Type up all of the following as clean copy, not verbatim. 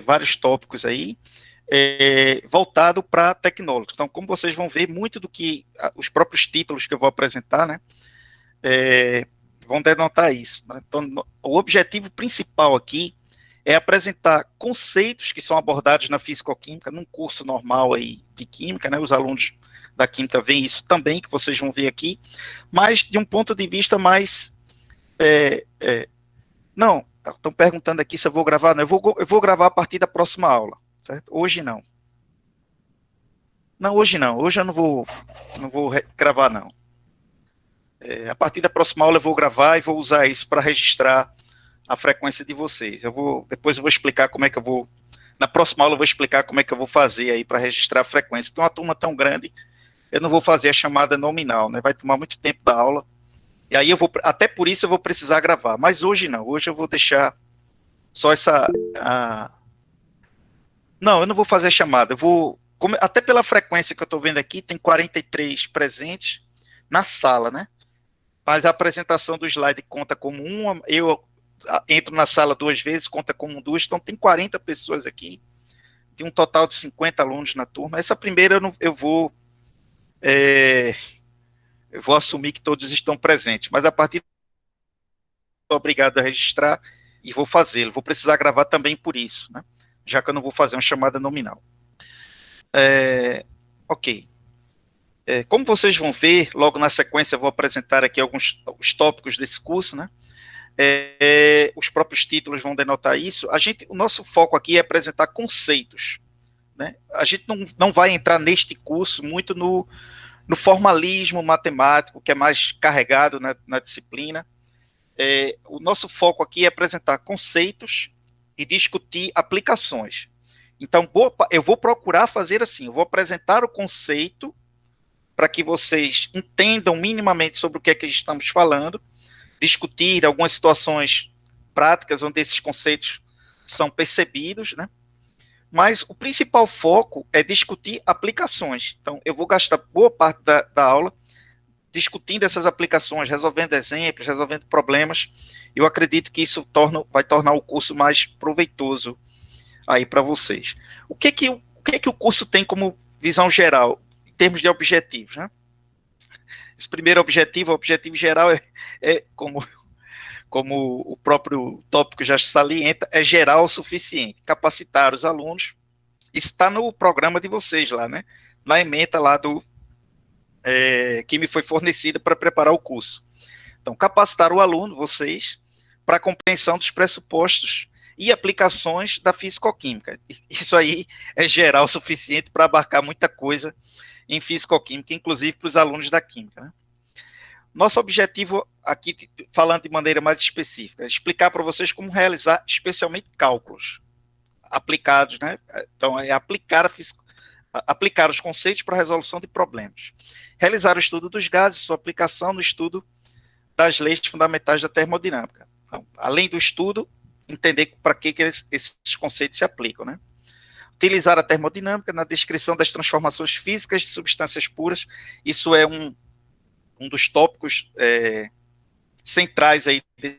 vários tópicos aí, voltado para tecnólogos. Então, como vocês vão ver, muito do que os próprios títulos que eu vou apresentar, né, vão denotar isso. Né? Então, o objetivo principal aqui é apresentar conceitos que são abordados na físico-química, num curso normal aí de química, né? Os alunos da química veem isso também, que vocês vão ver aqui, mas de um ponto de vista mais... Não, estão perguntando aqui se eu vou gravar. Não, eu vou gravar a partir da próxima aula, certo? Hoje não. Não, hoje não. Hoje eu não vou gravar, não. A partir da próxima aula eu vou gravar e vou usar isso para registrar a frequência de vocês. Depois eu vou explicar como é que eu vou... Na próxima aula eu vou explicar como é que eu vou fazer aí para registrar a frequência, porque uma turma tão grande, eu não vou fazer a chamada nominal, né? Vai tomar muito tempo da aula. E aí até por isso eu vou precisar gravar. Mas hoje não, hoje eu vou deixar só essa... Não, eu não vou fazer a chamada, até pela frequência que eu estou vendo aqui, tem 43 presentes na sala, né? Mas a apresentação do slide conta como uma, eu entro na sala 2 vezes, conta como 2, então tem 40 pessoas aqui, de um total de 50 alunos na turma. Essa primeira eu vou assumir que todos estão presentes, mas a partir sou obrigado a registrar e vou fazê-lo. Vou precisar gravar também por isso, né? Já que eu não vou fazer uma chamada nominal. Ok. Como vocês vão ver, logo na sequência eu vou apresentar aqui os tópicos desse curso, né? Os próprios títulos vão denotar isso. O nosso foco aqui é apresentar conceitos, né? A gente não vai entrar neste curso muito no formalismo matemático, que é mais carregado na disciplina. O nosso foco aqui é apresentar conceitos e discutir aplicações. Então, eu vou procurar fazer assim, eu vou apresentar o conceito para que vocês entendam minimamente sobre o que é que estamos falando, discutir algumas situações práticas onde esses conceitos são percebidos, né? Mas o principal foco é discutir aplicações. Então, eu vou gastar boa parte da aula discutindo essas aplicações, resolvendo exemplos, resolvendo problemas. Eu acredito que isso vai tornar o curso mais proveitoso aí para vocês. O que que o curso tem como visão geral, em termos de objetivos, né? Esse primeiro objetivo, o objetivo geral como o próprio tópico já salienta, é geral o suficiente, capacitar os alunos. Isso está no programa de vocês lá, né? Na ementa lá que me foi fornecida para preparar o curso. Então, capacitar o aluno, vocês, para a compreensão dos pressupostos e aplicações da físico-química. Isso aí é geral o suficiente para abarcar muita coisa em físico-química, inclusive para os alunos da química, né? Nosso objetivo aqui, falando de maneira mais específica, é explicar para vocês como realizar especialmente cálculos aplicados, né? Então, é aplicar os conceitos para a resolução de problemas. Realizar o estudo dos gases, sua aplicação no estudo das leis fundamentais da termodinâmica. Então, além do estudo, entender para que esses conceitos se aplicam, né? Utilizar a termodinâmica na descrição das transformações físicas de substâncias puras. Isso é um dos tópicos centrais aí do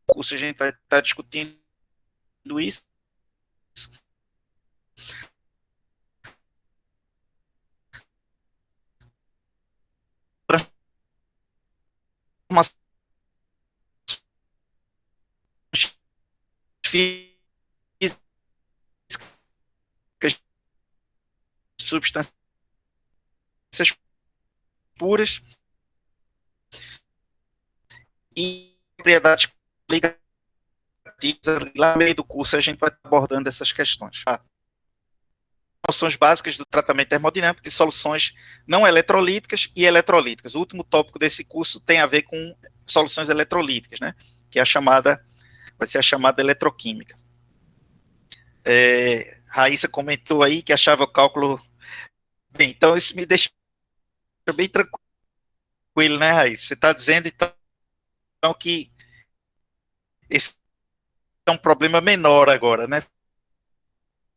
curso. A gente vai estar discutindo isso. Transformações físicas de substâncias puras e propriedades ligativas. Lá no meio do curso a gente vai abordando essas questões. Noções básicas do tratamento termodinâmico de soluções não eletrolíticas e eletrolíticas. O último tópico desse curso tem a ver com soluções eletrolíticas, né? Que vai ser a chamada eletroquímica. Raíssa comentou aí que achava o cálculo... Bem, então isso me deixa bem tranquilo, né, Raíssa? Você está dizendo, então, que esse é um problema menor agora, né?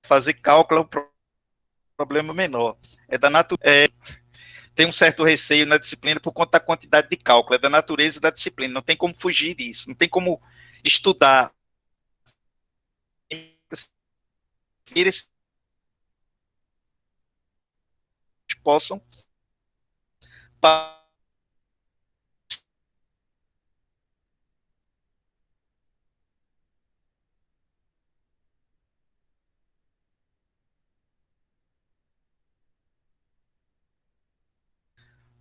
Fazer cálculo é um problema menor. É da natureza. Tem um certo receio na disciplina por conta da quantidade de cálculo, é da natureza da disciplina, não tem como fugir disso, não tem como estudar eles possam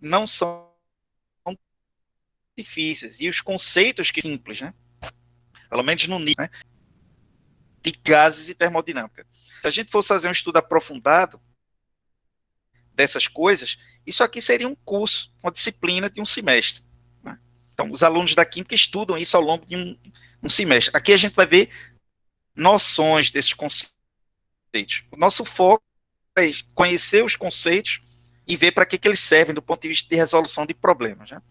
não são difíceis, e os conceitos que simples, né? Pelo menos no nível, né, de gases e termodinâmica. Se a gente fosse fazer um estudo aprofundado dessas coisas, isso aqui seria um curso, uma disciplina de um semestre, né? Então, os alunos da química estudam isso ao longo de um semestre. Aqui a gente vai ver noções desses conceitos. O nosso foco é conhecer os conceitos e ver para que eles servem do ponto de vista de resolução de problemas, né?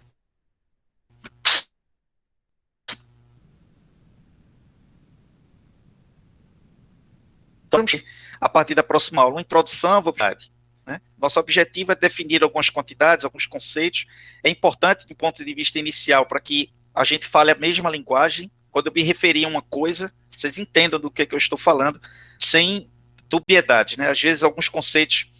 Então, a partir da próxima aula, uma introdução à vontade. Né? Nosso objetivo é definir algumas quantidades, alguns conceitos. É importante, do ponto de vista inicial, para que a gente fale a mesma linguagem. Quando eu me referir a uma coisa, vocês entendam do que eu estou falando, sem dubiedade. Né? Às vezes, alguns conceitos,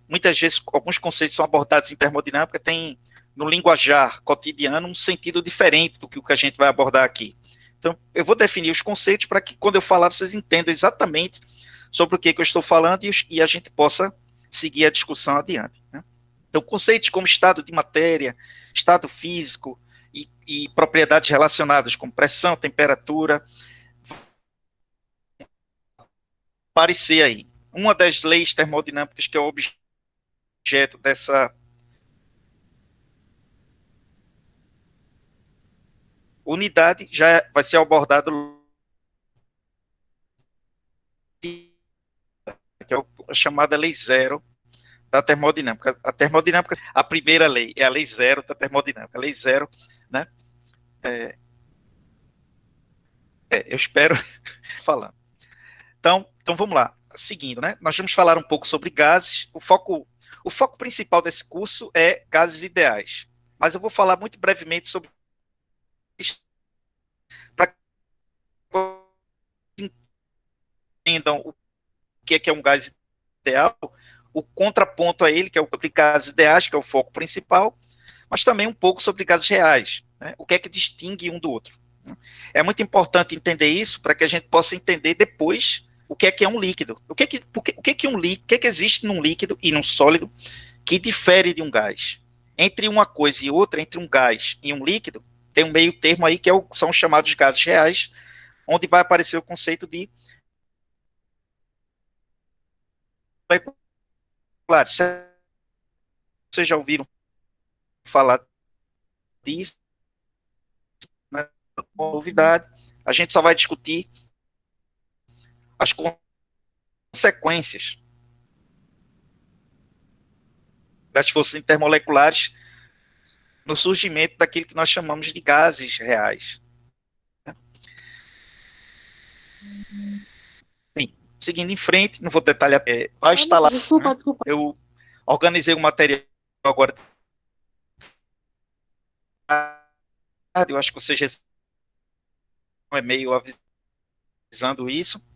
muitas vezes, alguns conceitos são abordados em termodinâmica, tem no linguajar cotidiano um sentido diferente do que o que a gente vai abordar aqui. Então, eu vou definir os conceitos para que, quando eu falar, vocês entendam exatamente sobre o que eu estou falando e a gente possa seguir a discussão adiante. Né? Então, conceitos como estado de matéria, estado físico e propriedades relacionadas com pressão, temperatura, aparecer aí. Uma das leis termodinâmicas que é o objeto dessa unidade já vai ser abordado, que é a chamada lei zero da termodinâmica. A termodinâmica, a primeira lei é a lei zero da termodinâmica. A lei zero, né? Eu espero falando. Então vamos lá. Seguindo, né? Nós vamos falar um pouco sobre gases. O foco principal desse curso é gases ideais. Mas eu vou falar muito brevemente sobre isso para que entendam o que é um gás ideal, o contraponto a ele, que é o sobre gases ideais, que é o foco principal, mas também um pouco sobre gases reais, né? O que é que distingue um do outro. É muito importante entender isso para que a gente possa entender depois o que é um líquido. O que um líquido, o que existe num líquido e num sólido que difere de um gás. Entre uma coisa e outra, entre um gás e um líquido, tem um meio termo aí que são os chamados gases reais, onde vai aparecer o conceito de moleculares. Vocês já ouviram falar disso, né? Novidade. A gente só vai discutir as consequências das forças intermoleculares no surgimento daquilo que nós chamamos de gases reais. Bem, seguindo em frente, não vou detalhar, vai estar lá. Desculpa, Né? desculpa. Eu organizei um material agora, eu acho que vocês receberam um e-mail avisando isso,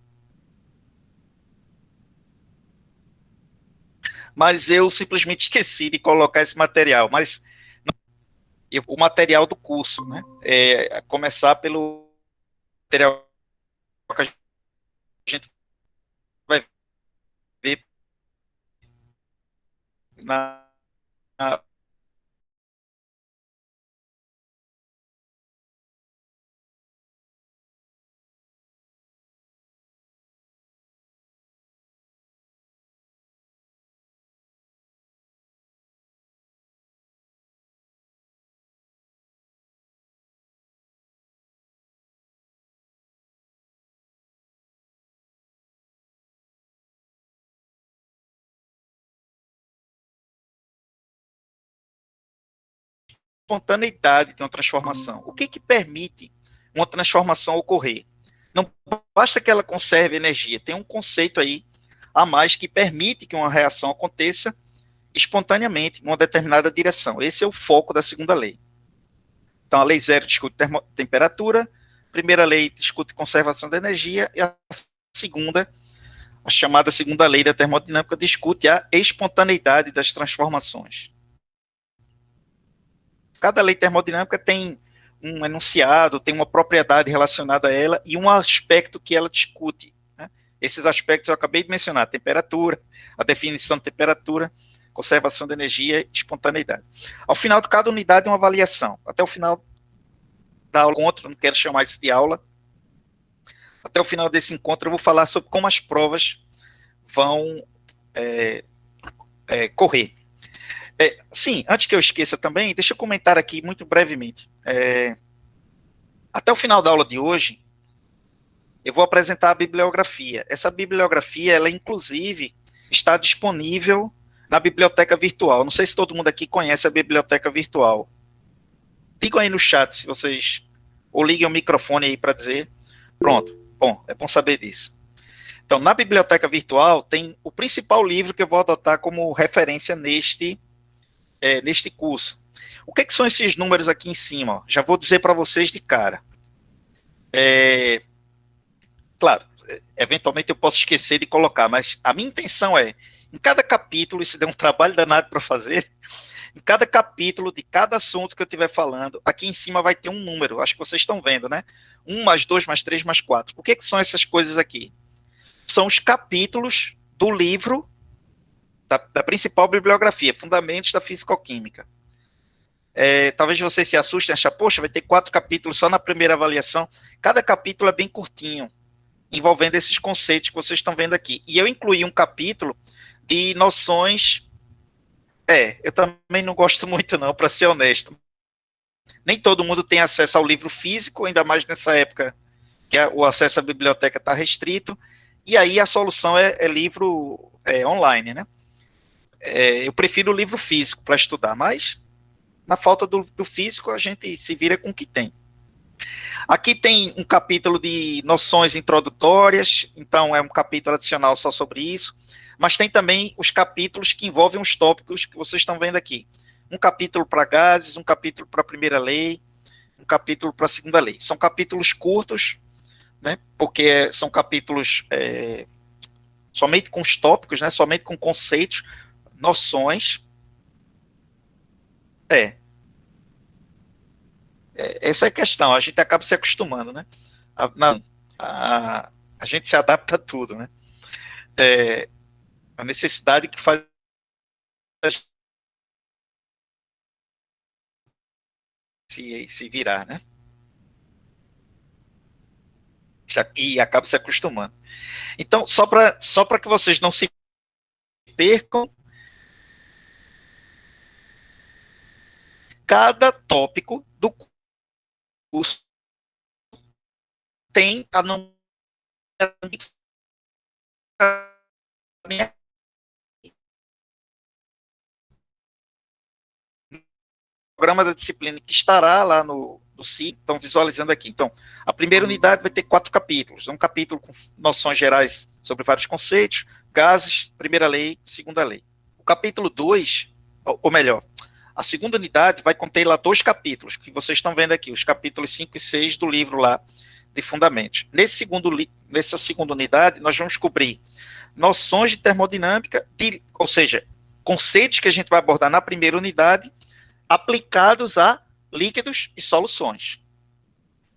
mas eu simplesmente esqueci de colocar esse material, mas o material do curso, né? Começar pelo material que a gente vai ver na espontaneidade de uma transformação. O que permite uma transformação ocorrer? Não basta que ela conserve energia, tem um conceito aí a mais que permite que uma reação aconteça espontaneamente em uma determinada direção. Esse é o foco da segunda lei. Então, a lei zero discute temperatura, a primeira lei discute conservação da energia e a segunda A chamada segunda lei da termodinâmica discute a espontaneidade das transformações. Cada lei termodinâmica tem um enunciado, tem uma propriedade relacionada a ela e um aspecto que ela discute. Né? Esses aspectos eu acabei de mencionar: a temperatura, a definição de temperatura, conservação de energia e espontaneidade. Ao final de cada unidade, uma avaliação. Até o final da aula, não quero chamar isso de aula, até o final desse encontro eu vou falar sobre como as provas vão correr. Sim, antes que eu esqueça também, deixa eu comentar aqui muito brevemente. Até o final da aula de hoje, eu vou apresentar a bibliografia. Essa bibliografia, ela inclusive está disponível na biblioteca virtual. Não sei se todo mundo aqui conhece a biblioteca virtual. Digam aí no chat se vocês, ou liguem o microfone aí para dizer. Pronto, bom, é bom saber disso. Então, na biblioteca virtual tem o principal livro que eu vou adotar como referência neste curso. O que são esses números aqui em cima? Ó? Já vou dizer para vocês de cara. Claro, eventualmente eu posso esquecer de colocar, mas a minha intenção é, em cada capítulo, isso deu um trabalho danado para fazer, em cada capítulo de cada assunto que eu estiver falando, aqui em cima vai ter um número, acho que vocês estão vendo, né? 1, mais 2, mais 3, mais 4. O que são essas coisas aqui? São os capítulos do livro da principal bibliografia, Fundamentos da Físico-Química. Talvez vocês se assustem, achem, poxa, vai ter 4 capítulos só na primeira avaliação. Cada capítulo é bem curtinho, envolvendo esses conceitos que vocês estão vendo aqui. E eu incluí um capítulo de noções... eu também não gosto muito não, para ser honesto. Nem todo mundo tem acesso ao livro físico, ainda mais nessa época que o acesso à biblioteca está restrito, e aí a solução é livro online, né? Eu prefiro o livro físico para estudar, mas na falta do físico a gente se vira com o que tem. Aqui tem um capítulo de noções introdutórias, então é um capítulo adicional só sobre isso, mas tem também os capítulos que envolvem os tópicos que vocês estão vendo aqui. Um capítulo para gases, um capítulo para a primeira lei, um capítulo para a segunda lei. São capítulos curtos, né, porque são capítulos somente com os tópicos, né, somente com conceitos, noções. Essa é a questão, a gente acaba se acostumando, né? A gente se adapta a tudo, né? A necessidade que faz se virar, né? E acaba se acostumando. Então, só para que vocês não se percam, cada tópico do curso tem a programa da disciplina que estará lá no CI, estão visualizando aqui. Então, a primeira unidade vai ter 4 capítulos. Um capítulo com noções gerais sobre vários conceitos, gases, primeira lei, segunda lei. O capítulo 2, ou melhor, a segunda unidade vai conter lá 2 capítulos, que vocês estão vendo aqui, os capítulos 5 e 6 do livro lá de Fundamentos. Nessa segunda unidade, nós vamos cobrir noções de termodinâmica, ou seja, conceitos que a gente vai abordar na primeira unidade, aplicados a líquidos e soluções.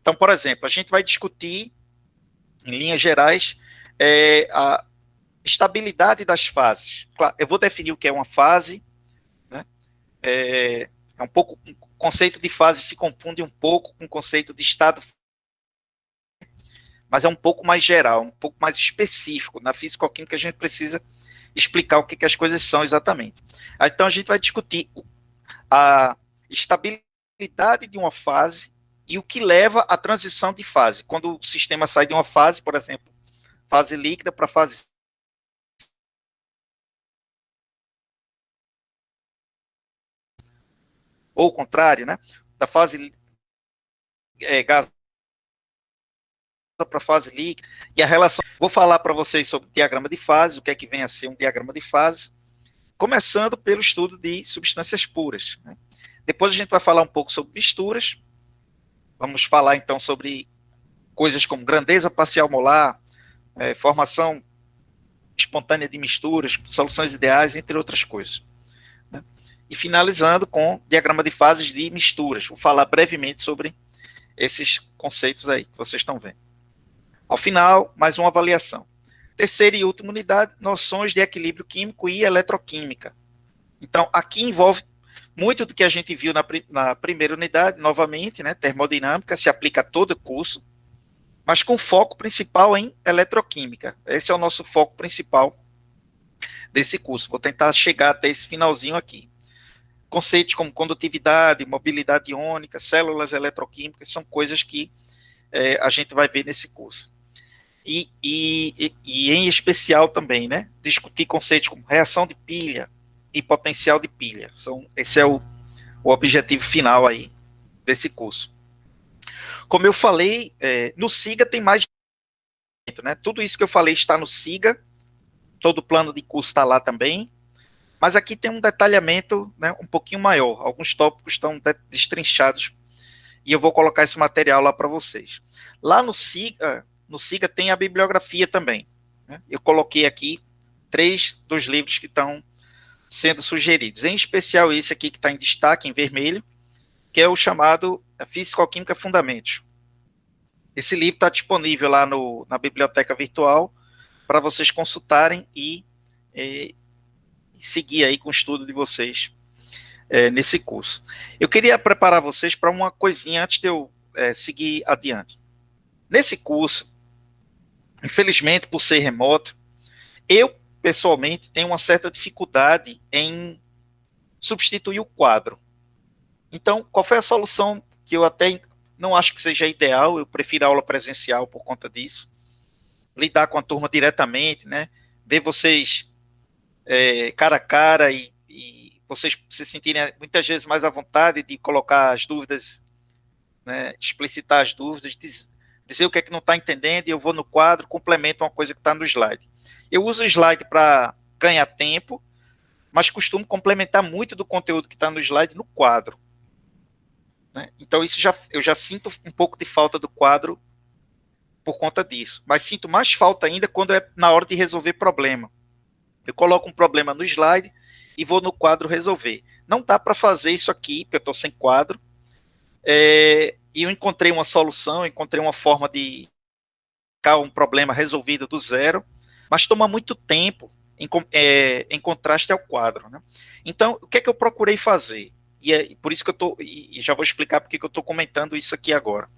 Então, por exemplo, a gente vai discutir, em linhas gerais, a estabilidade das fases. Claro, eu vou definir o que é uma fase, né? Um pouco, o conceito de fase se confunde um pouco com o conceito de estado, mas é um pouco mais geral, um pouco mais específico. Na físico-química a gente precisa explicar o que as coisas são exatamente. Então a gente vai discutir a estabilidade de uma fase e o que leva à transição de fase. Quando o sistema sai de uma fase, por exemplo, fase líquida para fase ou o contrário, né? Da fase gasosa para fase líquida, e a relação. Vou falar para vocês sobre diagrama de fases, o que é que vem a ser um diagrama de fases, começando pelo estudo de substâncias puras, né? Depois a gente vai falar um pouco sobre misturas, vamos falar então sobre coisas como grandeza parcial molar, formação espontânea de misturas, soluções ideais, entre outras coisas. Né? E finalizando com diagrama de fases de misturas. Vou falar brevemente sobre esses conceitos aí que vocês estão vendo. Ao final, mais uma avaliação. Terceira e última unidade, noções de equilíbrio químico e eletroquímica. Então, aqui envolve muito do que a gente viu na primeira unidade, novamente, né, termodinâmica, se aplica a todo o curso, mas com foco principal em eletroquímica. Esse é o nosso foco principal desse curso. Vou tentar chegar até esse finalzinho aqui. Conceitos como condutividade, mobilidade iônica, células eletroquímicas, são coisas que a gente vai ver nesse curso. E em especial também, né, discutir conceitos como reação de pilha e potencial de pilha. Esse é o objetivo final aí desse curso. Como eu falei, no SIGA tem mais, né, tudo isso que eu falei está no SIGA, todo o plano de curso está lá também, mas aqui tem um detalhamento, né, um pouquinho maior, alguns tópicos estão destrinchados, e eu vou colocar esse material lá para vocês. Lá no SIGA tem a bibliografia também, né? Eu coloquei aqui 3 dos livros que estão sendo sugeridos, em especial esse aqui que está em destaque, em vermelho, que é o chamado Físico-Química Fundamentos. Esse livro está disponível lá na biblioteca virtual para vocês consultarem e seguir aí com o estudo de vocês nesse curso. Eu queria preparar vocês para uma coisinha antes de eu seguir adiante. Nesse curso, infelizmente, por ser remoto, eu, pessoalmente, tenho uma certa dificuldade em substituir o quadro. Então, qual foi a solução que eu até não acho que seja ideal, eu prefiro a aula presencial por conta disso, lidar com a turma diretamente, né? Ver vocês cara a cara e vocês se sentirem muitas vezes mais à vontade de colocar as dúvidas, né, explicitar as dúvidas, dizer o que é que não está entendendo, e eu vou no quadro, complemento uma coisa que está no slide. Eu uso o slide para ganhar tempo, mas costumo complementar muito do conteúdo que está no slide no quadro. Né? Então, eu já sinto um pouco de falta do quadro por conta disso. Mas sinto mais falta ainda quando é na hora de resolver problema. Eu coloco um problema no slide e vou no quadro resolver. Não dá para fazer isso aqui, porque eu estou sem quadro. E eu encontrei uma solução, encontrei uma forma de ficar um problema resolvido do zero, mas toma muito tempo em contraste ao quadro. Né? Então, o que é que eu procurei fazer? E por isso que e já vou explicar porque que eu estou comentando isso aqui agora.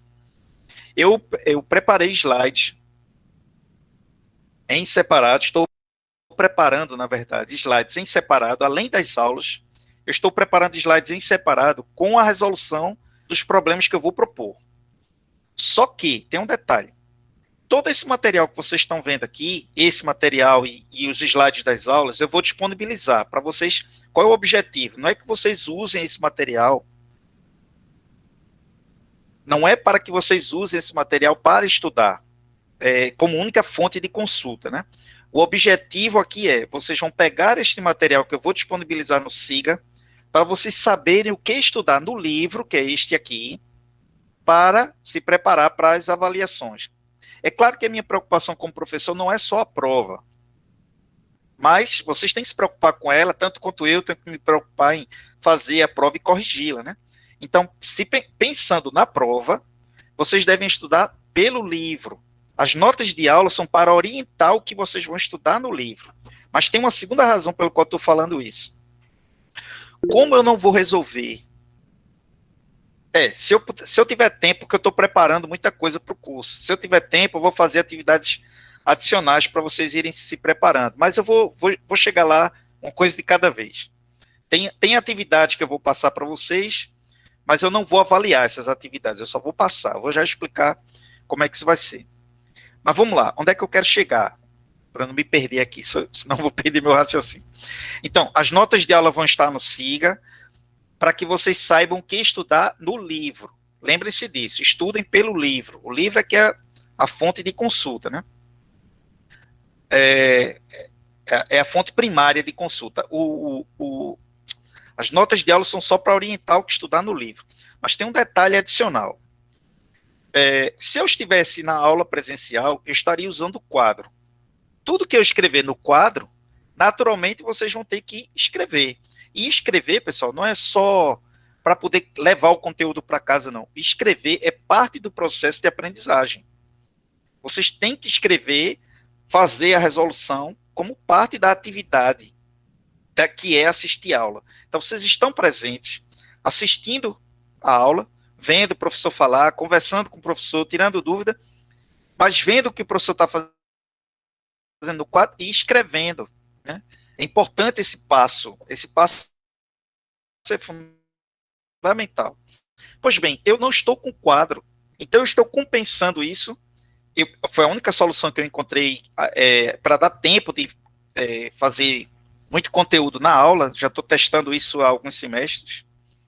Eu preparei slides em separado, estou preparando, na verdade, slides em separado, além das aulas, eu estou preparando slides em separado com a resolução dos problemas que eu vou propor. Só que, tem um detalhe, todo esse material que vocês estão vendo aqui, esse material e os slides das aulas, eu vou disponibilizar para vocês. Qual é o objetivo? Não é que vocês usem esse material, não é para que vocês usem esse material para estudar, como única fonte de consulta, né? O objetivo aqui vocês vão pegar este material que eu vou disponibilizar no SIGA, para vocês saberem o que estudar no livro, que é este aqui, para se preparar para as avaliações. É claro que a minha preocupação como professor não é só a prova, mas vocês têm que se preocupar com ela, tanto quanto eu tenho que me preocupar em fazer a prova e corrigi-la, né? Então, pensando na prova, vocês devem estudar pelo livro. As notas de aula são para orientar o que vocês vão estudar no livro. Mas tem uma segunda razão pela qual eu estou falando isso. Como eu não vou resolver... se eu tiver tempo, porque eu estou preparando muita coisa para o curso. Se eu tiver tempo, eu vou fazer atividades adicionais para vocês irem se preparando. Mas eu vou chegar lá, uma coisa de cada vez. Tem atividades que eu vou passar para vocês, mas eu não vou avaliar essas atividades, eu só vou passar. Eu vou já explicar como é que isso vai ser. Mas vamos lá, onde é que eu quero chegar? Para não me perder aqui, senão vou perder meu raciocínio. Então, as notas de aula vão estar no SIGA, para que vocês saibam o que estudar no livro. Lembrem-se disso, estudem pelo livro. O livro é que é a fonte de consulta, né? É a fonte primária de consulta. As notas de aula são só para orientar o que estudar no livro. Mas tem um detalhe adicional. Se eu estivesse na aula presencial, eu estaria usando o quadro. tudo que eu escrever no quadro, naturalmente vocês vão ter que escrever. E escrever, pessoal, não é só para poder levar o conteúdo para casa, não. Escrever é parte do processo de aprendizagem. Vocês têm que escrever, fazer a resolução como parte da atividade que é assistir a aula. Então, vocês estão presentes, assistindo a aula, vendo o professor falar, conversando com o professor, tirando dúvida, mas vendo o que o professor está fazendo no quadro e escrevendo, né? É importante esse passo é fundamental. Pois bem, eu não estou com quadro, então eu estou compensando isso. Foi a única solução que eu encontrei para dar tempo de fazer muito conteúdo na aula. Já estou testando isso há alguns semestres.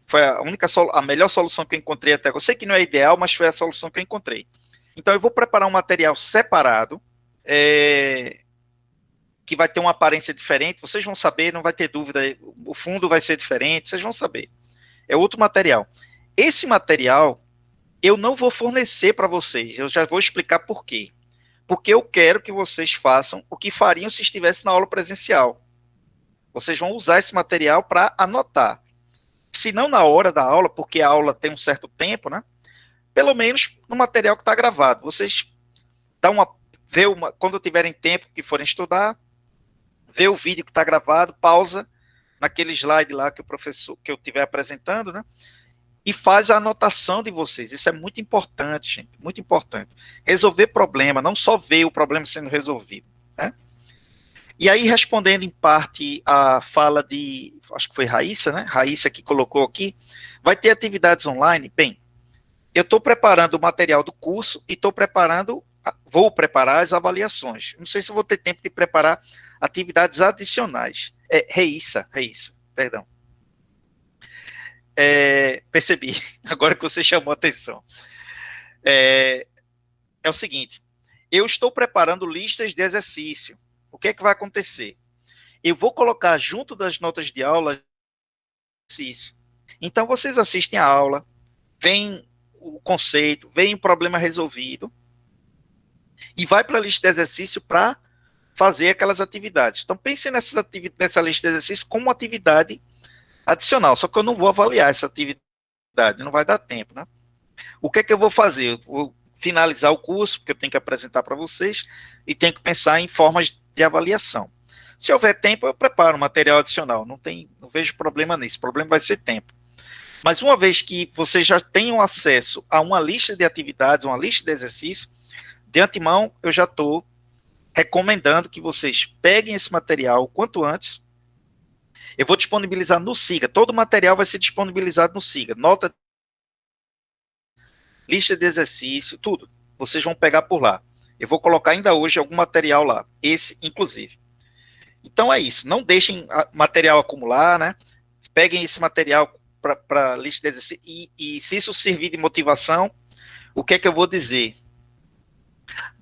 Foi a melhor solução que eu encontrei até agora. Eu sei que não é ideal, mas foi a solução que eu encontrei. Então eu vou preparar um material separado, que vai ter uma aparência diferente. Vocês vão saber, não vai ter dúvida. O fundo vai ser diferente, vocês vão saber. É outro material. Esse material eu não vou fornecer para vocês. Eu já vou explicar por quê. Porque eu quero que vocês façam o que fariam se estivesse na aula presencial. Vocês vão usar esse material para anotar. Se não na hora da aula, porque a aula tem um certo tempo, né? Pelo menos no material que está gravado. Vocês quando tiverem tempo que forem estudar, vê o vídeo que está gravado, pausa naquele slide lá que eu estiver apresentando, né? E faz a anotação de vocês. Isso é muito importante, gente, muito importante. Resolver problema, não só ver o problema sendo resolvido, né? E aí, respondendo em parte a fala acho que foi Raíssa, né? Raíssa que colocou aqui, vai ter atividades online? Bem, eu estou preparando o material do curso e vou preparar as avaliações. Não sei se vou ter tempo de preparar atividades adicionais. Raíssa, perdão. Percebi, agora que você chamou a atenção. É o seguinte, eu estou preparando listas de exercício. O que é que vai acontecer? Eu vou colocar junto das notas de aula exercício. Então, vocês assistem a aula, veem o conceito, veem o problema resolvido, e vai para a lista de exercício para fazer aquelas atividades. Então, pense nessa lista de exercício como uma atividade adicional, só que eu não vou avaliar essa atividade, não vai dar tempo, né? O que é que eu vou fazer? Eu vou finalizar o curso, porque eu tenho que apresentar para vocês, e tenho que pensar em formas de avaliação. Se houver tempo, eu preparo um material adicional, não vejo problema nisso, o problema vai ser tempo. Mas uma vez que vocês já tenham acesso a uma lista de atividades, uma lista de exercícios, de antemão, eu já estou recomendando que vocês peguem esse material o quanto antes. Eu vou disponibilizar no SIGA, todo o material vai ser disponibilizado no SIGA, nota, lista de exercício, tudo. Vocês vão pegar por lá. Eu vou colocar ainda hoje algum material lá, esse inclusive. Então é isso, não deixem material acumular, né? Peguem esse material para a lista de exercício e se isso servir de motivação, o que é que eu vou dizer?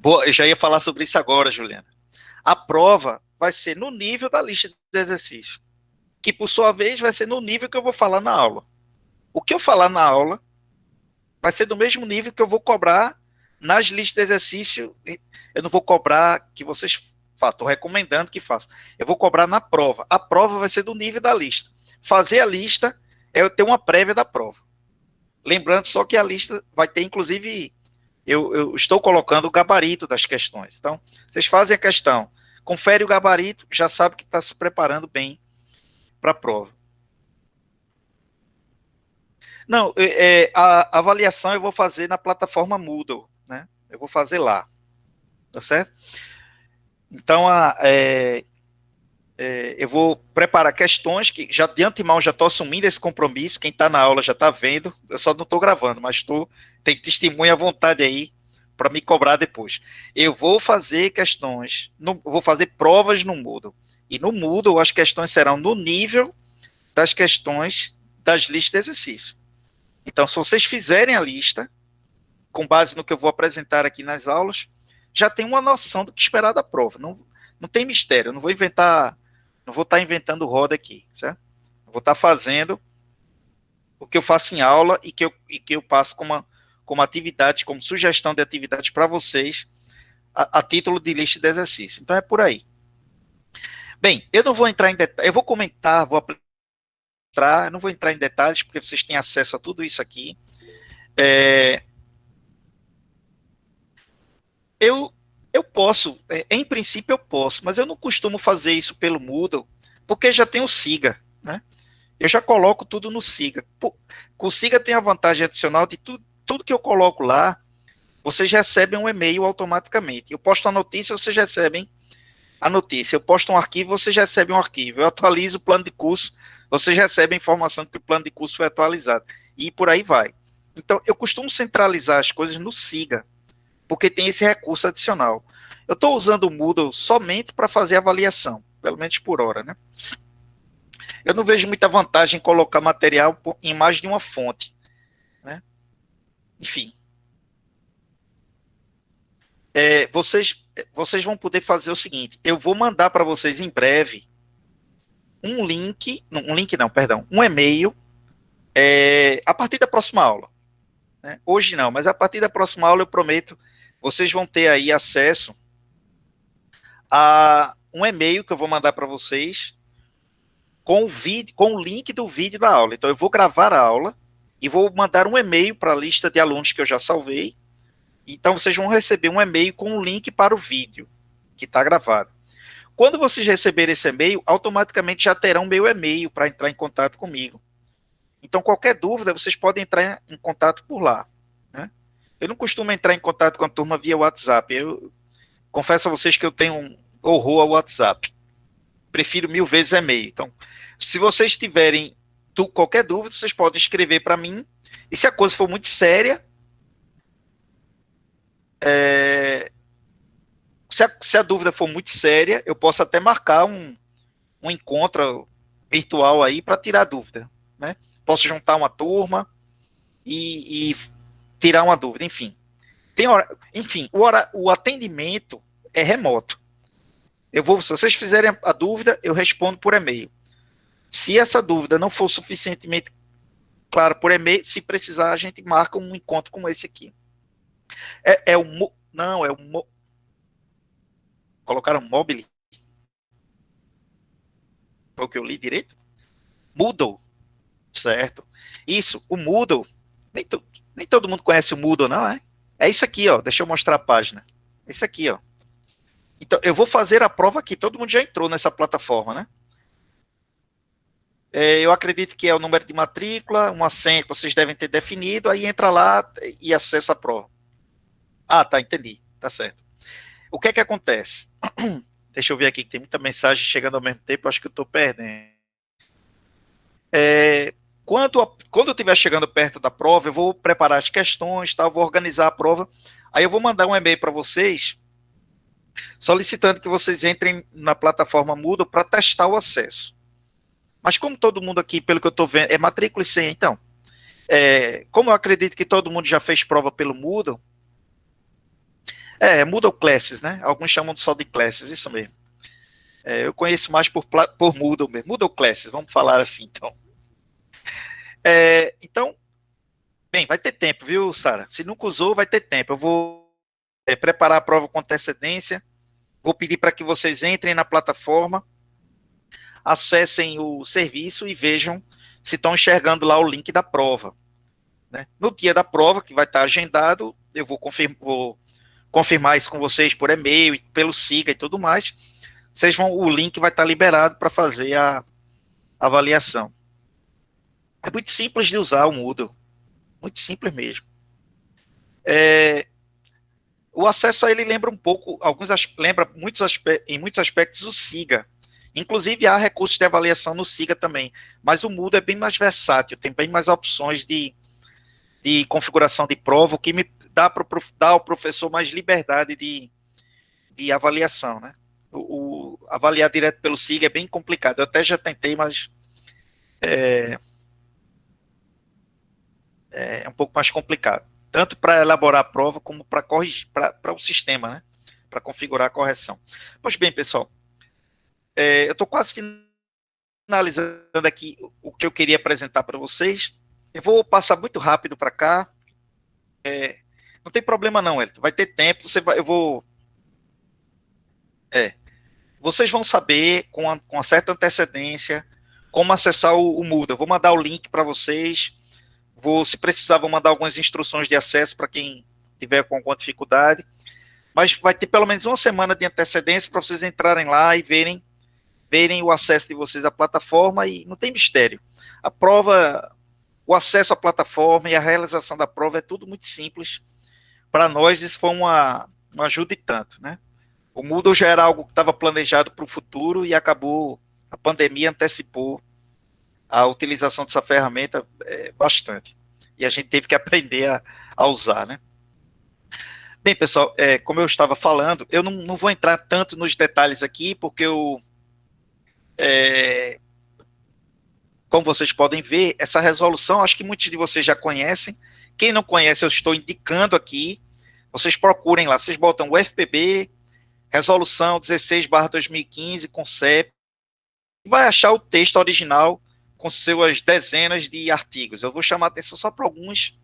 Eu já ia falar sobre isso agora, Juliana. A prova vai ser no nível da lista de exercício, que por sua vez vai ser no nível que eu vou falar na aula. O que eu falar na aula vai ser do mesmo nível que eu vou cobrar nas listas de exercício. Eu não vou cobrar que vocês façam, estou recomendando que façam. Eu vou cobrar na prova. A prova vai ser do nível da lista. Fazer a lista é eu ter uma prévia da prova. Lembrando só que a lista vai ter, inclusive, eu estou colocando o gabarito das questões. Então, vocês fazem a questão, confere o gabarito, já sabe que está se preparando bem para a prova. Não, a avaliação eu vou fazer na plataforma Moodle, né? Eu vou fazer lá, tá certo? Então, eu vou preparar questões que já de antemão já estou assumindo esse compromisso, quem está na aula já está vendo, eu só não estou gravando, mas tem testemunha à vontade aí para me cobrar depois. Eu vou fazer questões, vou fazer provas no Moodle, e no Moodle as questões serão no nível das questões das listas de exercício. Então, se vocês fizerem a lista, com base no que eu vou apresentar aqui nas aulas, já tem uma noção do que esperar da prova. Não tem mistério, eu não vou estar inventando roda aqui, certo? Eu vou estar fazendo o que eu faço em aula e que eu passo como atividade, como sugestão de atividades para vocês a título de lista de exercício. Então é por aí. Bem, eu não vou entrar em detalhes, eu vou comentar, vou aplicar, não vou entrar em detalhes, porque vocês têm acesso a tudo isso aqui. Eu, eu posso, em princípio eu posso, mas eu não costumo fazer isso pelo Moodle, porque já tem o Siga, né? Eu já coloco tudo no Siga. O Siga tem a vantagem adicional de tudo que eu coloco lá, vocês recebem um e-mail automaticamente. Eu posto a notícia, vocês recebem a notícia. Eu posto um arquivo, vocês recebem um arquivo. Eu atualizo o plano de curso, vocês recebem a informação de que o plano de curso foi atualizado. E por aí vai. Então, eu costumo centralizar as coisas no Siga, porque tem esse recurso adicional. Eu estou usando o Moodle somente para fazer avaliação, pelo menos por hora, né? Eu não vejo muita vantagem em colocar material em mais de uma fonte, né? Enfim. Vocês vão poder fazer o seguinte, eu vou mandar para vocês em breve um e-mail, a partir da próxima aula, né? Hoje não, mas a partir da próxima aula eu prometo, vocês vão ter aí acesso a um e-mail que eu vou mandar para vocês com o vídeo, com o link do vídeo da aula. Então eu vou gravar a aula e vou mandar um e-mail para a lista de alunos que eu já salvei. Então vocês vão receber um e-mail com um link para o vídeo que está gravado. Quando vocês receberem esse e-mail, automaticamente já terão meu e-mail para entrar em contato comigo. Então qualquer dúvida, vocês podem entrar em contato por lá, né? Eu não costumo entrar em contato com a turma via WhatsApp. Eu confesso a vocês que eu tenho um horror ao WhatsApp. Prefiro 1000 vezes e-mail. Então, se vocês tiverem qualquer dúvida, vocês podem escrever para mim. E se a coisa for muito séria, se a dúvida for muito séria, eu posso até marcar um encontro virtual aí para tirar a dúvida, né? Posso juntar uma turma e tirar uma dúvida, enfim. O atendimento é remoto. Se vocês fizerem a dúvida, eu respondo por e-mail. Se essa dúvida não for suficientemente clara por e-mail, se precisar, a gente marca um encontro como esse aqui. Colocaram mobile? Foi o que eu li direito? Moodle, certo. Isso, o Moodle, nem todo mundo conhece o Moodle, não é? É isso aqui, ó. Deixa eu mostrar a página. É isso aqui, ó. Então, eu vou fazer a prova aqui. Todo mundo já entrou nessa plataforma, né? Eu acredito que é o número de matrícula, uma senha que vocês devem ter definido, aí entra lá e acessa a prova. Ah, tá, entendi. Tá certo. O que é que acontece? Deixa eu ver aqui, que tem muita mensagem chegando ao mesmo tempo, acho que eu estou perdendo. Quando eu estiver chegando perto da prova, eu vou preparar as questões, tá? Vou organizar a prova, aí eu vou mandar um e-mail para vocês, solicitando que vocês entrem na plataforma Moodle para testar o acesso. Mas como todo mundo aqui, pelo que eu estou vendo, é matrícula e senha, então, como eu acredito que todo mundo já fez prova pelo Moodle, Moodle Classes, né? Alguns chamam só de Classes, isso mesmo. Eu conheço mais por Moodle mesmo. Moodle Classes, vamos falar assim, então. Então, bem, vai ter tempo, viu, Sara? Se nunca usou, vai ter tempo. Eu vou preparar a prova com antecedência, vou pedir para que vocês entrem na plataforma, acessem o serviço e vejam se estão enxergando lá o link da prova, né? No dia da prova, que vai estar agendado, eu vou confirmar isso com vocês por e-mail, pelo Siga e tudo mais. O link vai estar liberado para fazer a avaliação. É muito simples de usar o Moodle, muito simples mesmo. O acesso a ele lembra um pouco, em muitos aspectos o Siga. Inclusive há recursos de avaliação no Siga também, mas o Moodle é bem mais versátil, tem bem mais opções de configuração de prova, o que me dá ao professor mais liberdade de avaliação, né? Avaliar direto pelo Siga é bem complicado. Eu até já tentei, mas é um pouco mais complicado. Tanto para elaborar a prova, como para corrigir, para o sistema, né? Para configurar a correção. Pois bem, pessoal, eu estou quase finalizando aqui o que eu queria apresentar para vocês. Eu vou passar muito rápido para cá. Não tem problema não, Elton. Vai ter tempo. Eu vou É. Vocês vão saber com uma certa antecedência como acessar o Moodle. Eu vou mandar o link para vocês. Se precisar, vou mandar algumas instruções de acesso para quem tiver com alguma dificuldade. Mas vai ter pelo menos uma semana de antecedência para vocês entrarem lá e verem o acesso de vocês à plataforma, e não tem mistério. A prova, o acesso à plataforma e a realização da prova é tudo muito simples. Para nós, isso foi uma ajuda e tanto, né? O Moodle já era algo que estava planejado para o futuro e acabou, a pandemia antecipou a utilização dessa ferramenta bastante. E a gente teve que aprender a usar, né? Bem, pessoal, como eu estava falando, eu não vou entrar tanto nos detalhes aqui, porque como vocês podem ver, essa resolução, acho que muitos de vocês já conhecem. Quem não conhece, eu estou indicando aqui. Vocês procurem lá, vocês botam o FPB, resolução 16/2015, com CEP, e vai achar o texto original com suas dezenas de artigos. Eu vou chamar a atenção só para alguns,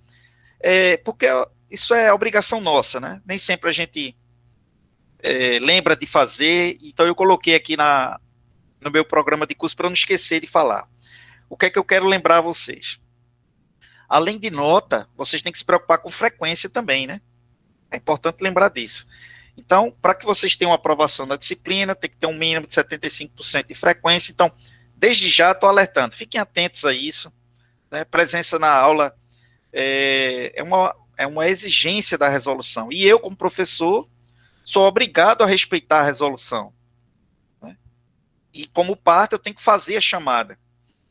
porque isso é obrigação nossa, né? Nem sempre a gente lembra de fazer, então eu coloquei aqui no meu programa de curso para não esquecer de falar. O que é que eu quero lembrar a vocês? Além de nota, vocês têm que se preocupar com frequência também, né? É importante lembrar disso. Então, para que vocês tenham aprovação da disciplina, tem que ter um mínimo de 75% de frequência. Então, desde já estou alertando, fiquem atentos a isso, né? Presença na aula é uma exigência da resolução. E eu, como professor, sou obrigado a respeitar a resolução, né? E como parte, eu tenho que fazer a chamada.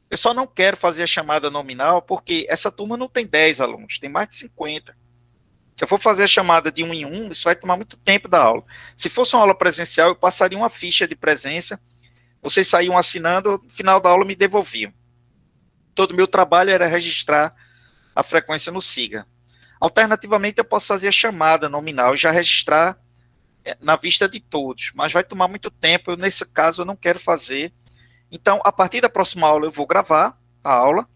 Eu só não quero fazer a chamada nominal porque essa turma não tem 10 alunos, tem mais de 50. Se eu for fazer a chamada de um em um, isso vai tomar muito tempo da aula. Se fosse uma aula presencial, eu passaria uma ficha de presença, vocês saíam assinando, no final da aula me devolviam. Todo o meu trabalho era registrar a frequência no SIGA. Alternativamente, eu posso fazer a chamada nominal e já registrar na vista de todos, mas vai tomar muito tempo, nesse caso eu não quero fazer. Então, a partir da próxima aula, eu vou gravar a aula,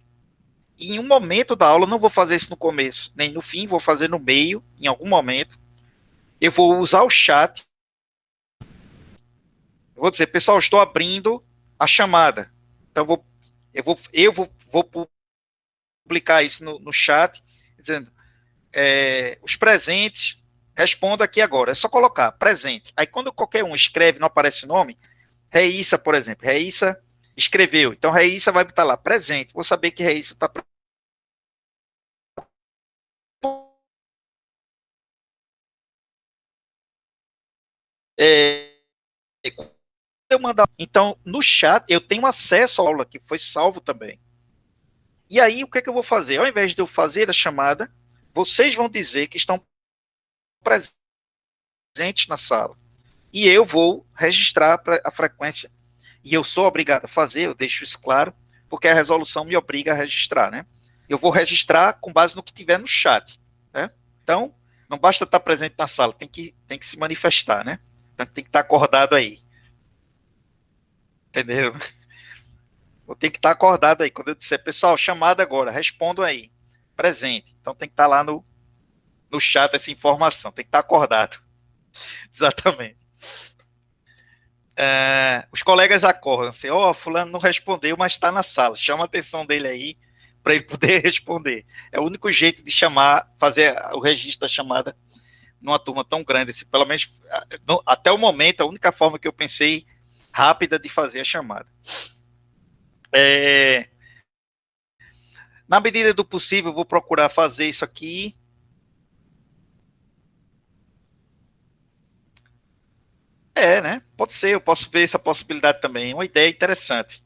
e em um momento da aula, não vou fazer isso no começo, nem no fim, vou fazer no meio, em algum momento, eu vou usar o chat, eu vou dizer, pessoal, estou abrindo a chamada, então vou publicar isso no chat, dizendo, os presentes, responda aqui agora, é só colocar, presente, aí quando qualquer um escreve, não aparece o nome, Reissa, por exemplo, Reissa escreveu, então Reissa vai estar lá, presente, vou saber que Reissa está presente. Eu mandar. Então, no chat, eu tenho acesso à aula que foi salvo também. E aí, o que é que eu vou fazer? Ao invés de eu fazer a chamada, vocês vão dizer que estão presentes na sala. E eu vou registrar a frequência. E eu sou obrigado a fazer, eu deixo isso claro, porque a resolução me obriga a registrar, né? Eu vou registrar com base no que tiver no chat, né? Então, não basta estar presente na sala, tem que se manifestar, né? Então, tem que estar acordado aí. Entendeu? Eu tenho que estar acordado aí. Quando eu disser, pessoal, chamada agora, respondam aí. Presente. Então, tem que estar lá no chat essa informação, tem que estar acordado. Exatamente. Os colegas acordam, assim, fulano não respondeu, mas está na sala, chama a atenção dele aí, para ele poder responder. É o único jeito de fazer o registro da chamada numa turma tão grande, assim, pelo menos até o momento, a única forma que eu pensei rápida de fazer a chamada. Na medida do possível, eu vou procurar fazer isso aqui. Né? Pode ser, eu posso ver essa possibilidade também. É uma ideia interessante.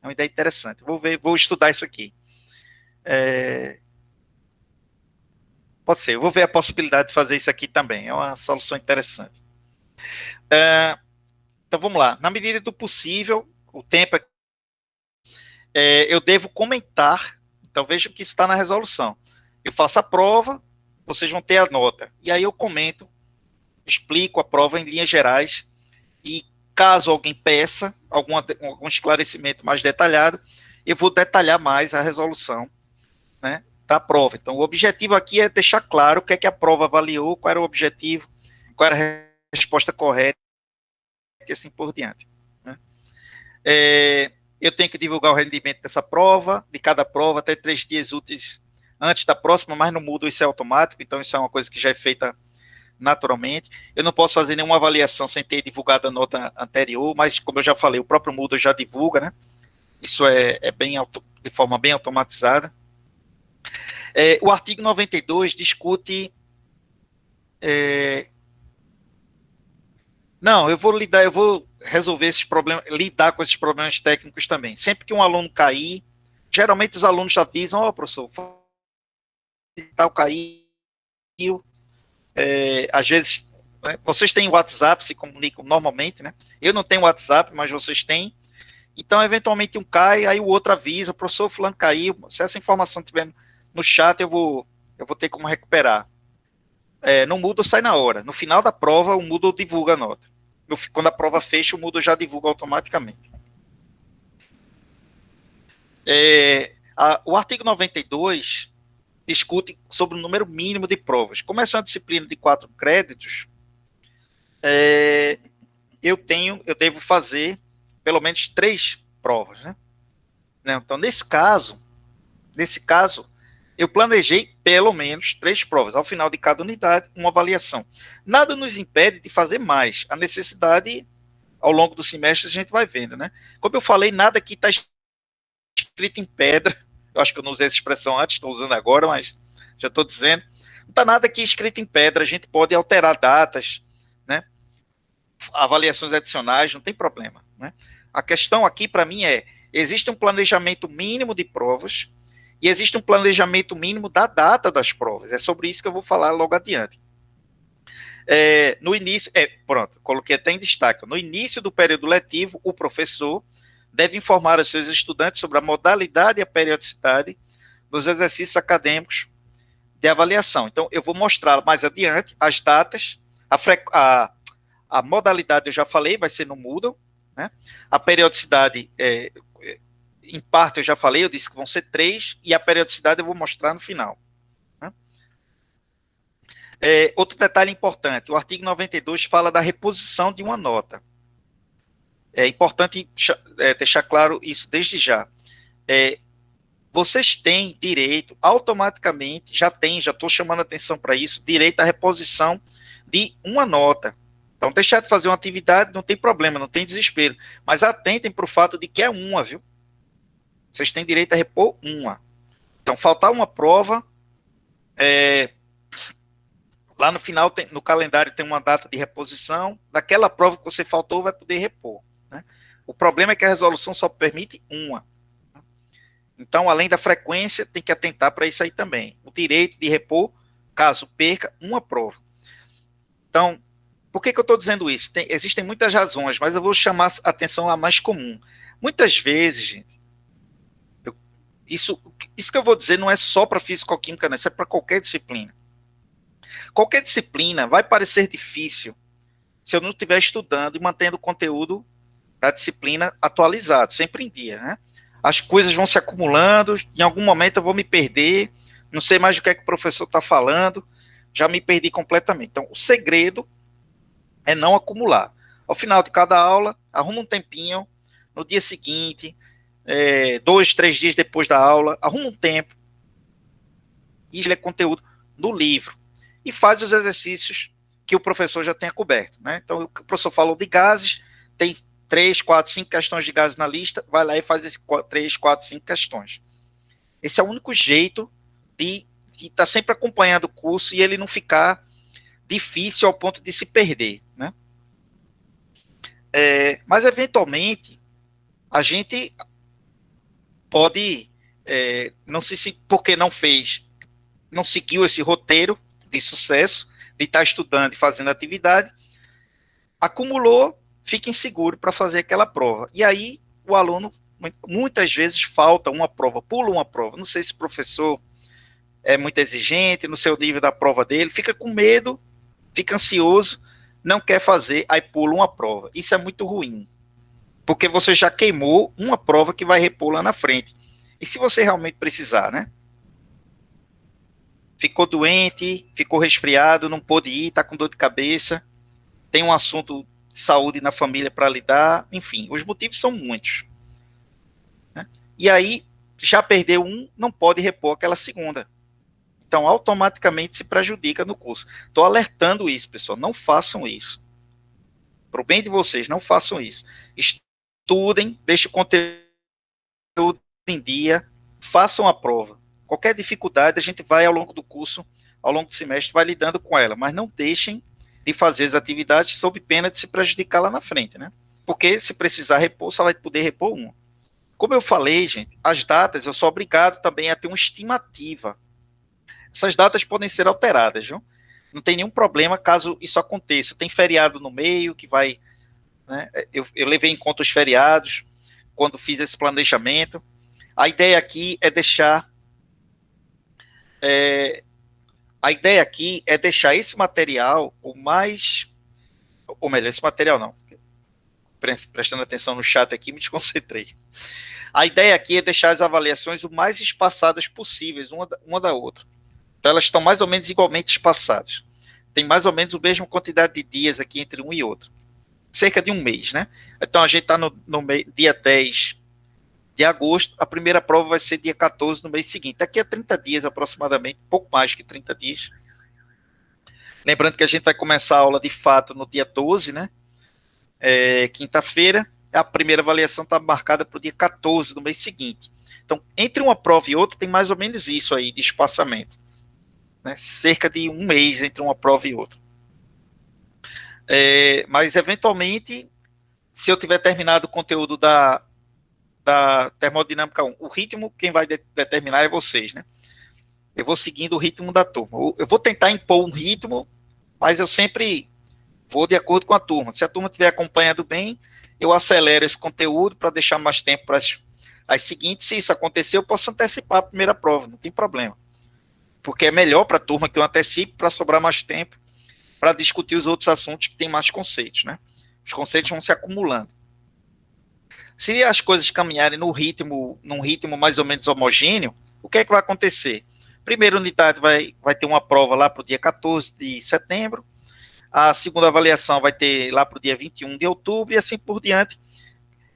É uma ideia interessante. Vou estudar isso aqui. Pode ser, eu vou ver a possibilidade de fazer isso aqui também. É uma solução interessante. Então vamos lá. Na medida do possível, o tempo eu devo comentar. Então veja o que está na resolução. Eu faço a prova, vocês vão ter a nota. E aí eu comento, explico a prova em linhas gerais. E caso alguém peça algum esclarecimento mais detalhado, eu vou detalhar mais a resolução, né, da prova. Então, o objetivo aqui é deixar claro o que é que a prova avaliou, qual era o objetivo, qual era a resposta correta, e assim por diante, né? Eu tenho que divulgar o rendimento dessa prova, de cada prova, até 3 dias úteis antes da próxima, mas não muda, isso é automático, então isso é uma coisa que já é feita naturalmente. Eu não posso fazer nenhuma avaliação sem ter divulgado a nota anterior, mas como eu já falei, o próprio Moodle já divulga, né? Isso é bem de forma bem automatizada. O artigo 92 discute... Não, eu vou resolver esses problemas, lidar com esses problemas técnicos também. Sempre que um aluno cair, geralmente os alunos avisam, professor, tal caiu. Às vezes, né, vocês têm WhatsApp, se comunicam normalmente, né? Eu não tenho WhatsApp, mas vocês têm. Então, eventualmente um cai, aí o outro avisa, professor fulano caiu. Se essa informação estiver no chat, eu vou ter como recuperar. No Moodle sai na hora. No final da prova, o Moodle divulga a nota. Quando a prova fecha, o Moodle já divulga automaticamente. O artigo 92 discute sobre o número mínimo de provas. Como essa é uma disciplina de 4 créditos, eu devo fazer pelo menos 3 provas, né? Então, nesse caso, eu planejei pelo menos 3 provas. Ao final de cada unidade, uma avaliação. Nada nos impede de fazer mais. A necessidade, ao longo do semestre, a gente vai vendo, né? Como eu falei, nada aqui está escrito em pedra. Eu acho que eu não usei essa expressão antes, estou usando agora, mas já estou dizendo. Não está nada aqui escrito em pedra. A gente pode alterar datas, né? Avaliações adicionais, não tem problema, né? A questão aqui, para mim, existe um planejamento mínimo de provas e existe um planejamento mínimo da data das provas. É sobre isso que eu vou falar logo adiante. No início, pronto, coloquei até em destaque. No início do período letivo, o professor deve informar os seus estudantes sobre a modalidade e a periodicidade dos exercícios acadêmicos de avaliação. Então, eu vou mostrar mais adiante as datas, a modalidade eu já falei, vai ser no Moodle, né? A periodicidade, em parte eu já falei, eu disse que vão ser 3, e a periodicidade eu vou mostrar no final, né? Outro detalhe importante, o artigo 92 fala da reposição de uma nota. É importante deixar claro isso desde já. Vocês têm direito, automaticamente, já estou chamando atenção para isso, direito à reposição de uma nota. Então, deixar de fazer uma atividade não tem problema, não tem desespero. Mas atentem para o fato de que é uma, viu? Vocês têm direito a repor uma. Então, faltar uma prova, lá no final, no calendário tem uma data de reposição, daquela prova que você faltou, vai poder repor, né? O problema é que a resolução só permite uma. Então, além da frequência, tem que atentar para isso aí também. O direito de repor, caso perca, uma prova. Então, por que eu estou dizendo isso? Existem muitas razões, mas eu vou chamar a atenção à mais comum. Muitas vezes, gente, isso que eu vou dizer não é só para físico-química, não, isso é para qualquer disciplina. Qualquer disciplina vai parecer difícil se eu não estiver estudando e mantendo o conteúdo da disciplina atualizado, sempre em dia, né? As coisas vão se acumulando, em algum momento eu vou me perder, não sei mais o que é que o professor está falando, já me perdi completamente. Então, o segredo é não acumular. Ao final de cada aula, arruma um tempinho, no dia seguinte, 2, 3 dias depois da aula, arruma um tempo e lê conteúdo no livro e faz os exercícios que o professor já tenha coberto, né? Então, o professor falou de gases, tem 3, 4, 5 questões de gases na lista, vai lá e faz esses 3, 4, 5 questões. Esse é o único jeito de estar sempre acompanhando o curso e ele não ficar difícil ao ponto de se perder, né? Mas, eventualmente, a gente pode, porque não seguiu esse roteiro de sucesso, de estar estudando e fazendo atividade, acumulou, fica inseguro para fazer aquela prova. E aí, o aluno, muitas vezes, falta uma prova, pula uma prova. Não sei se o professor é muito exigente, no seu nível da prova dele, fica com medo, fica ansioso, não quer fazer, aí pula uma prova. Isso é muito ruim, porque você já queimou uma prova que vai repor lá na frente. E se você realmente precisar, né? Ficou doente, ficou resfriado, não pôde ir, está com dor de cabeça, tem um assunto de saúde na família para lidar, enfim, os motivos são muitos. Né? E aí, já perdeu um, não pode repor aquela segunda. Então, automaticamente se prejudica no curso. Estou alertando isso, pessoal, não façam isso. Para o bem de vocês, não façam isso. Estudem, deixem o conteúdo em dia, façam a prova. Qualquer dificuldade, a gente vai ao longo do curso, ao longo do semestre, vai lidando com ela, mas não deixem de fazer as atividades sob pena de se prejudicar lá na frente, né? Porque se precisar repor, só vai poder repor uma. Como eu falei, gente, as datas, eu sou obrigado também a ter uma estimativa. Essas datas podem ser alteradas, viu? Não tem nenhum problema caso isso aconteça. Tem feriado no meio que vai... Né? Eu levei em conta os feriados quando fiz esse planejamento. A ideia aqui é deixar... a ideia aqui é deixar esse material o mais... Ou melhor, esse material não. Prestando atenção no chat aqui, me desconcentrei. A ideia aqui é deixar as avaliações o mais espaçadas possíveis, uma da outra. Então, elas estão mais ou menos igualmente espaçadas. Tem mais ou menos a mesma quantidade de dias aqui entre um e outro. Cerca de um mês, né? Então, a gente está no dia 10 de agosto, a primeira prova vai ser dia 14 no mês seguinte. Daqui a 30 dias, aproximadamente, pouco mais que 30 dias. Lembrando que a gente vai começar a aula de fato no dia 12, né? Quinta-feira. A primeira avaliação está marcada para o dia 14 do mês seguinte. Então, entre uma prova e outra, tem mais ou menos isso aí de espaçamento. Né? Cerca de um mês entre uma prova e outra. Mas, eventualmente, se eu tiver terminado o conteúdo da termodinâmica 1, o ritmo, quem vai determinar é vocês, né? Eu vou seguindo o ritmo da turma. Eu vou tentar impor um ritmo, mas eu sempre vou de acordo com a turma. Se a turma estiver acompanhando bem, eu acelero esse conteúdo para deixar mais tempo para as seguintes. Se isso acontecer, eu posso antecipar a primeira prova, não tem problema. Porque é melhor para a turma que eu antecipe para sobrar mais tempo para discutir os outros assuntos que têm mais conceitos, né? Os conceitos vão se acumulando. Se as coisas caminharem num ritmo mais ou menos homogêneo, o que é que vai acontecer? Primeira unidade vai ter uma prova lá para o dia 14 de setembro, a segunda avaliação vai ter lá para o dia 21 de outubro e assim por diante,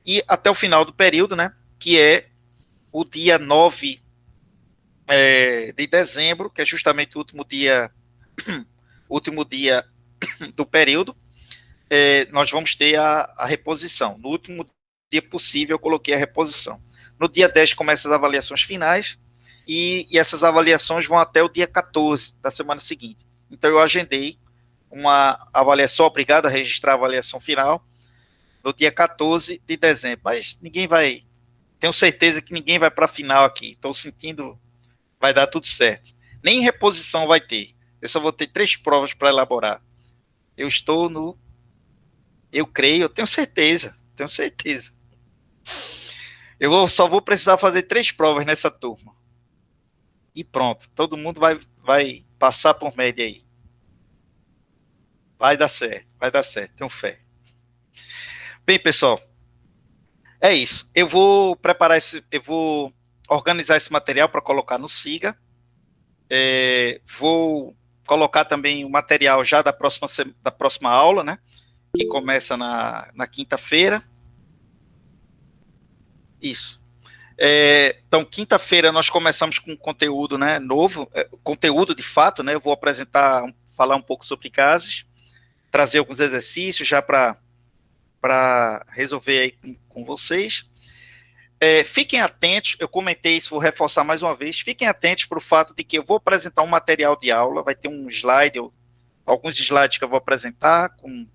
e até o final do período, né, que é o dia 9 de dezembro, que é justamente o último dia do período, nós vamos ter a reposição. No último dia possível, eu coloquei a reposição. No dia 10 começam as avaliações finais, e essas avaliações vão até o dia 14 da semana seguinte. Então, eu agendei uma avaliação, obrigado a registrar a avaliação final, no dia 14 de dezembro. Mas tenho certeza que ninguém vai para a final aqui. Estou sentindo, vai dar tudo certo. Nem reposição vai ter. Eu só vou ter 3 provas para elaborar. Eu creio, eu tenho certeza. Eu só vou precisar fazer 3 provas nessa turma. E pronto, todo mundo vai passar por média aí. Vai dar certo, tenho fé. Bem, pessoal, é isso. Eu vou organizar esse material para colocar no Siga. Vou colocar também o material já da próxima aula, né? Que começa na quinta-feira. Isso. Então, quinta-feira nós começamos com conteúdo, né, novo, conteúdo de fato, né? Eu vou falar um pouco sobre gases, trazer alguns exercícios já para resolver aí com vocês. Fiquem atentos, eu comentei isso, vou reforçar mais uma vez, fiquem atentos para o fato de que eu vou apresentar um material de aula, vai ter um slide, alguns slides que eu vou apresentar com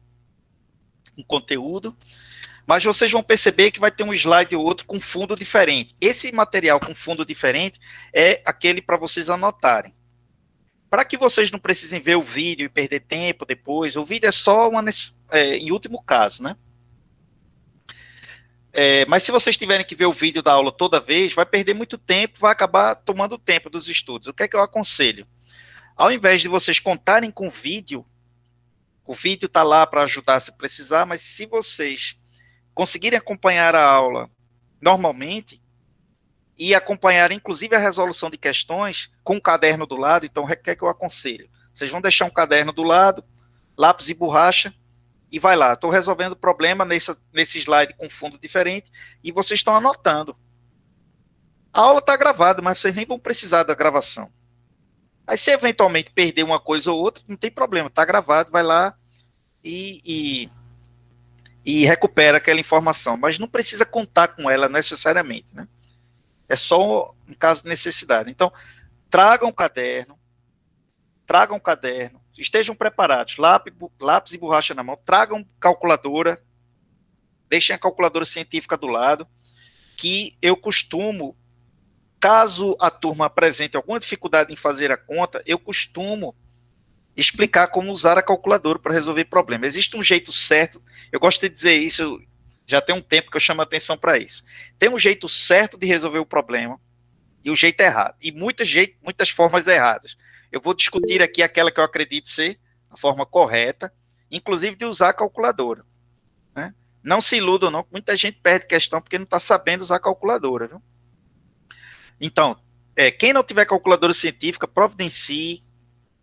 conteúdo, mas vocês vão perceber que vai ter um slide ou outro com fundo diferente. Esse material com fundo diferente é aquele para vocês anotarem. Para que vocês não precisem ver o vídeo e perder tempo depois, o vídeo é só em último caso, né? Mas se vocês tiverem que ver o vídeo da aula toda vez, vai perder muito tempo, vai acabar tomando tempo dos estudos. O que é que eu aconselho? Ao invés de vocês contarem com o vídeo está lá para ajudar se precisar, mas se vocês conseguirem acompanhar a aula normalmente e acompanhar inclusive a resolução de questões com o caderno do lado, então o que é que eu aconselho? Vocês vão deixar um caderno do lado, lápis e borracha, e vai lá, estou resolvendo o problema nesse slide com fundo diferente, e vocês estão anotando. A aula está gravada, mas vocês nem vão precisar da gravação. Aí se eventualmente perder uma coisa ou outra, não tem problema, está gravado, vai lá e recupera aquela informação, mas não precisa contar com ela necessariamente, né? É só em caso de necessidade. Então, tragam um caderno, estejam preparados, lápis e borracha na mão, tragam calculadora, deixem a calculadora científica do lado, que eu costumo, caso a turma apresente alguma dificuldade em fazer a conta, eu costumo explicar como usar a calculadora para resolver problemas. Existe um jeito certo, eu gosto de dizer isso, já tem um tempo que eu chamo a atenção para isso. Tem um jeito certo de resolver o problema e o jeito errado, e muitas formas erradas. Eu vou discutir aqui aquela que eu acredito ser a forma correta, inclusive de usar a calculadora, né? Não se iludam, não, muita gente perde questão porque não está sabendo usar a calculadora, viu? Então, quem não tiver calculadora científica, providencie,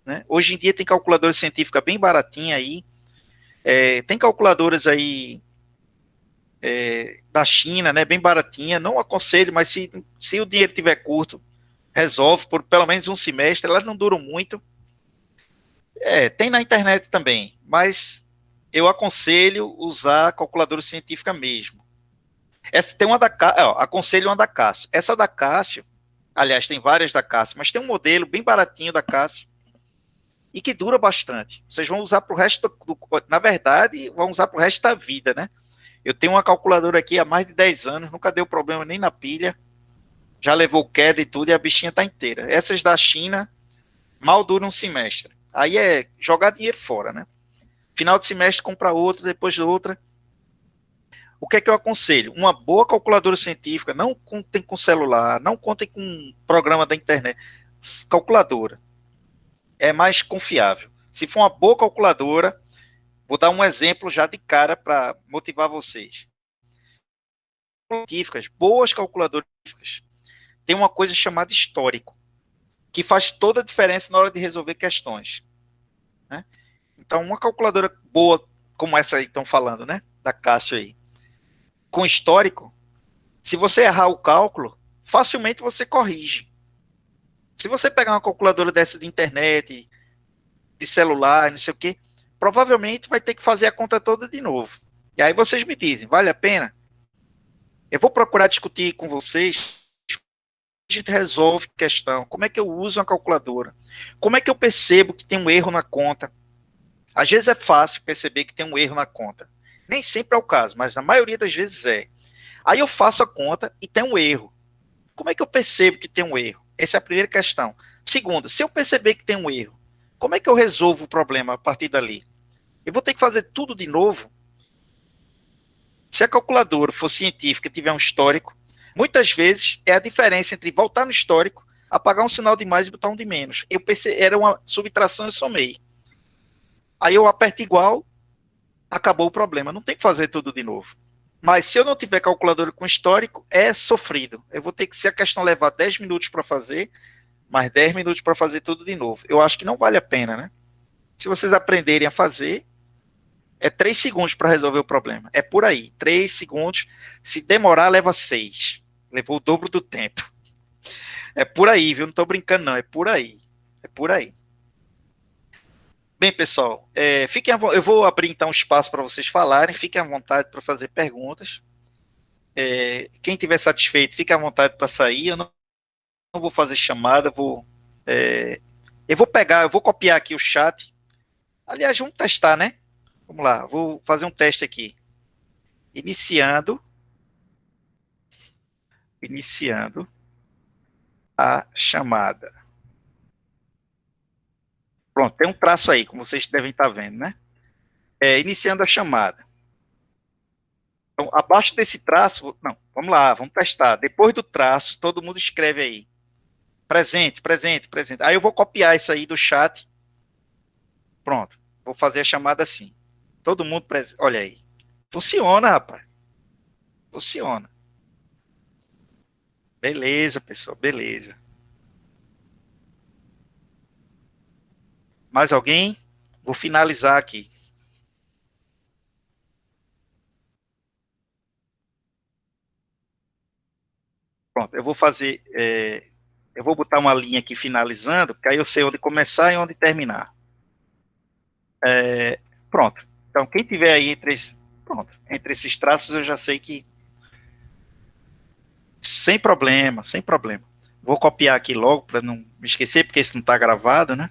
né? Hoje em dia tem calculadora científica bem baratinha aí, tem calculadoras aí da China, né, bem baratinha, não aconselho, mas se o dinheiro tiver curto, resolve por pelo menos um semestre, elas não duram muito. Tem na internet também, mas eu aconselho usar a calculadora científica mesmo. Essa tem uma aconselho uma da Cássio. Essa da Cássio, aliás, tem várias da Cássio, mas tem um modelo bem baratinho da Cássio e que dura bastante. Vocês vão usar para o resto na verdade, vão usar para o resto da vida, né? Eu tenho uma calculadora aqui há mais de 10 anos, nunca deu problema nem na pilha, já levou queda e tudo, e a bichinha tá inteira. Essas da China mal duram um semestre. Aí é jogar dinheiro fora, né? Final de semestre compra outra, depois de outra. O que é que eu aconselho? Uma boa calculadora científica, não contem com celular, não contem com programa da internet. Calculadora é mais confiável. Se for uma boa calculadora, vou dar um exemplo já de cara para motivar vocês. Boas calculadoras tem uma coisa chamada histórico, que faz toda a diferença na hora de resolver questões, né? Então, uma calculadora boa, como essa aí estão falando, né? Da Cássio aí, com histórico, se você errar o cálculo, facilmente você corrige. Se você pegar uma calculadora dessa de internet, de celular, não sei o quê, provavelmente vai ter que fazer a conta toda de novo. E aí vocês me dizem, vale a pena? Eu vou procurar discutir com vocês, a gente resolve a questão, como é que eu uso uma calculadora, como é que eu percebo que tem um erro na conta. Às vezes é fácil perceber que tem um erro na conta, nem sempre é o caso, mas na maioria das vezes é. Aí eu faço a conta e tem um erro. Como é que eu percebo que tem um erro? Essa é a primeira questão. Segunda, se eu perceber que tem um erro, como é que eu resolvo o problema a partir dali? Eu vou ter que fazer tudo de novo? Se a calculadora for científica e tiver um histórico, muitas vezes é a diferença entre voltar no histórico, apagar um sinal de mais e botar um de menos. Eu pensei, era uma subtração, eu somei. Aí eu aperto igual, acabou o problema. Não tem que fazer tudo de novo. Mas se eu não tiver calculadora com histórico, é sofrido. Eu vou ter que, se a questão levar 10 minutos para fazer, mais 10 minutos para fazer tudo de novo. Eu acho que não vale a pena, né? Se vocês aprenderem a fazer, é 3 segundos para resolver o problema. É por aí. 3 segundos. Se demorar, leva 6. Levou o dobro do tempo. É por aí, viu? Não estou brincando, não. É por aí. É por aí. Bem, pessoal, eu vou abrir então um espaço para vocês falarem. Fiquem à vontade para fazer perguntas. Quem estiver satisfeito, fique à vontade para sair. Eu não vou fazer chamada. Eu vou copiar aqui o chat. Aliás, vamos testar, né? Vamos lá, vou fazer um teste aqui. Iniciando a chamada. Pronto, tem um traço aí, como vocês devem estar vendo, né? Iniciando a chamada. Então, abaixo desse traço, não, vamos lá, vamos testar. Depois do traço, todo mundo escreve aí. Presente, presente, presente. Aí eu vou copiar isso aí do chat. Pronto, vou fazer a chamada assim. Todo mundo presente. Olha aí. Funciona, rapaz. Funciona. Beleza, pessoal, beleza. Mais alguém? Vou finalizar aqui. Pronto, eu vou fazer, eu vou botar uma linha aqui finalizando, porque aí eu sei onde começar e onde terminar. Pronto. Então, quem tiver aí entre esses traços, eu já sei que sem problema, sem problema. Vou copiar aqui logo para não me esquecer, porque isso não está gravado, né?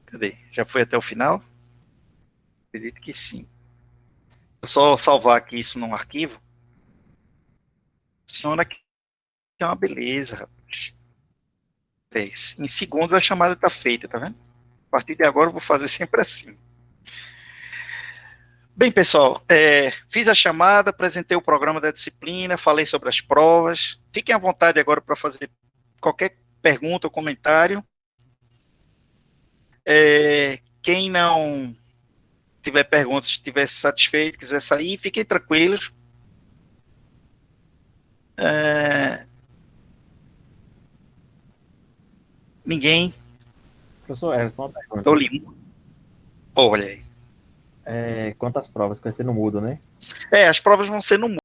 Cadê? Já foi até o final? Acredito que sim. Vou só salvar aqui isso num arquivo. Funciona aqui, é uma beleza, rapaz. Em segundos a chamada está feita, tá vendo? A partir de agora eu vou fazer sempre assim. Bem, pessoal, fiz a chamada, apresentei o programa da disciplina, falei sobre as provas. Fiquem à vontade agora para fazer qualquer pergunta ou comentário. Quem não tiver perguntas, estiver satisfeito, quiser sair, fiquem tranquilos. Ninguém. Professor, era só uma Tô pergunta. limpo. Olha aí. Quantas provas que vai ser no mudo, né? As provas vão ser no